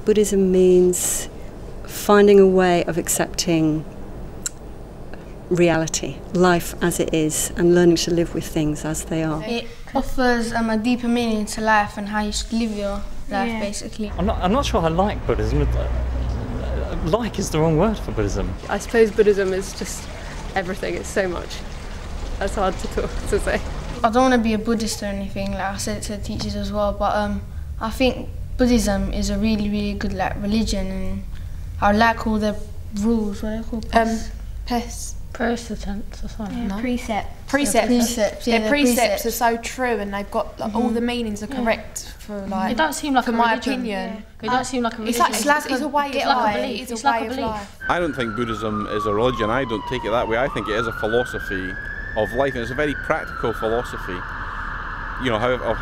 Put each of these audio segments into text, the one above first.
Buddhism means finding a way of accepting reality, life as it is, and learning to live with things as they are. It offers a deeper meaning to life and how you should live your life, basically. I'm not sure I like Buddhism. Like is the wrong word for Buddhism. I suppose Buddhism is just everything. It's so much. That's hard to say. I don't want to be a Buddhist or anything, like I said to the teachers as well, but I think Buddhism is a really, really good religion, and I like all the rules. What are they called? Precedents or something. Yeah, no? Precepts. The precepts are so true, and they've got all the meanings are correct for like. It don't seem like for a my religion. opinion. It don't seem like a religion. It's a way of life. It's a way of life. I don't think Buddhism is a religion. I don't take it that way. I think it is a philosophy of life, and it's a very practical philosophy. You know, of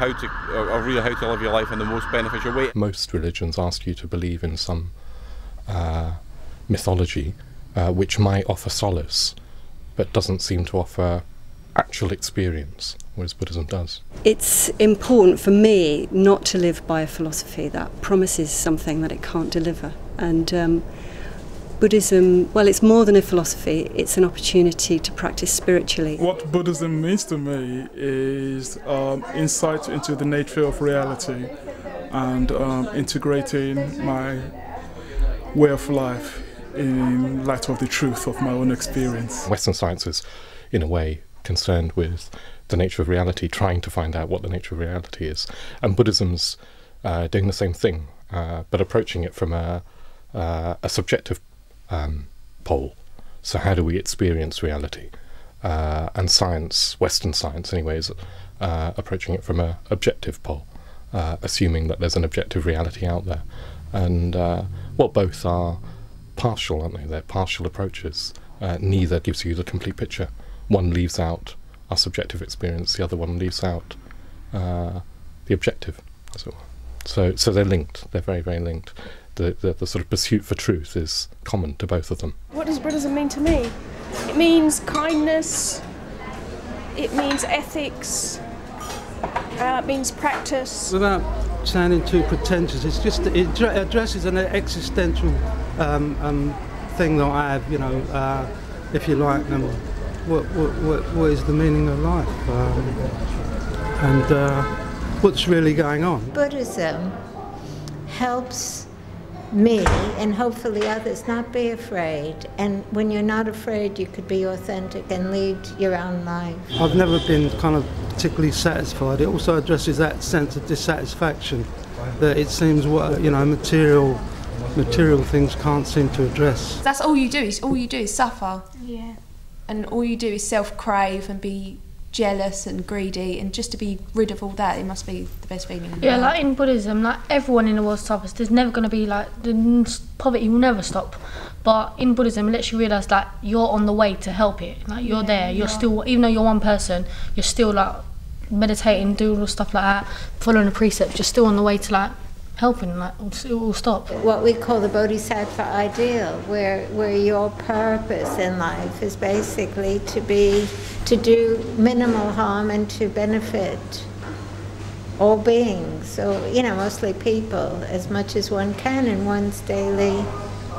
really how to live your life in the most beneficial way. Most religions ask you to believe in some mythology which might offer solace, but doesn't seem to offer actual experience, whereas Buddhism does. It's important for me not to live by a philosophy that promises something that it can't deliver. And Buddhism, well, it's more than a philosophy, it's an opportunity to practice spiritually. What Buddhism means to me is insight into the nature of reality and integrating my way of life in light of the truth of my own experience. Western science is, in a way, concerned with the nature of reality, trying to find out what the nature of reality is. And Buddhism's doing the same thing, but approaching it from a subjective pole. So how do we experience reality? And science, Western science anyway, is approaching it from an objective pole, assuming that there's an objective reality out there. And both are partial, aren't they? They're partial approaches. Neither gives you the complete picture. One leaves out our subjective experience, the other one leaves out the objective, as it were. So they're linked. They're very, very linked. The sort of pursuit for truth is common to both of them. What does Buddhism mean to me? It means kindness, it means ethics, it means practice. Without sounding too pretentious, it's just it addresses an existential thing that I have, you know, if you like, what is the meaning of life, and what's really going on. Buddhism helps me and hopefully others not be afraid, and when you're not afraid you could be authentic and lead your own life. I've never been kind of particularly satisfied. It also addresses that sense of dissatisfaction that it seems material things can't seem to address. That's all you do is suffer. Yeah. And all you do is self-crave and be jealous and greedy, and just to be rid of all that, it must be the best feeling in the world. Like in Buddhism, like everyone in the world suffers. There's never going to be the poverty will never stop. But in Buddhism, it lets you realise that you're on the way to help it. Like you're there. You're still, even though you're one person, you're still like meditating, doing all stuff like that, following the precepts. You're still on the way to like helping, like it will stop. What we call the bodhisattva ideal, where your purpose in life is basically to do minimal harm and to benefit all beings, so mostly people, as much as one can in one's daily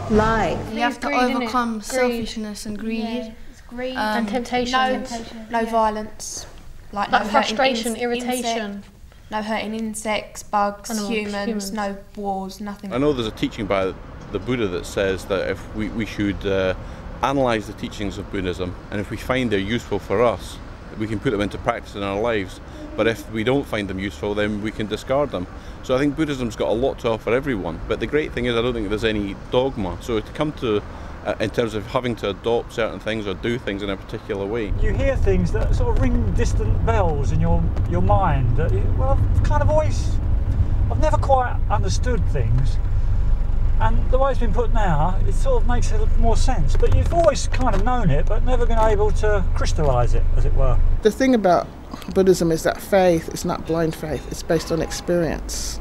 life. You have to overcome selfishness and greed. Yeah. It's greed and temptation. No violence, like no frustration, irritation. No hurting insects, bugs, humans, no wars, nothing. I know there's a teaching by the Buddha that says that if we should analyse the teachings of Buddhism, and if we find they're useful for us, we can put them into practice in our lives. But if we don't find them useful, then we can discard them. So I think Buddhism's got a lot to offer everyone. But the great thing is I don't think there's any dogma. So to come to, in terms of having to adopt certain things or do things in a particular way. You hear things that sort of ring distant bells in your mind. Well, I've never quite understood things. And the way it's been put now, it sort of makes more sense. But you've always kind of known it, but never been able to crystallise it, as it were. The thing about Buddhism is that faith is not blind faith, it's based on experience.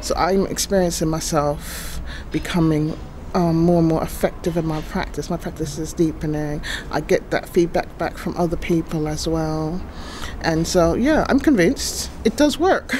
So I'm experiencing myself becoming more and more effective in my practice. My practice is deepening. I get that feedback back from other people as well. And so, yeah, I'm convinced it does work.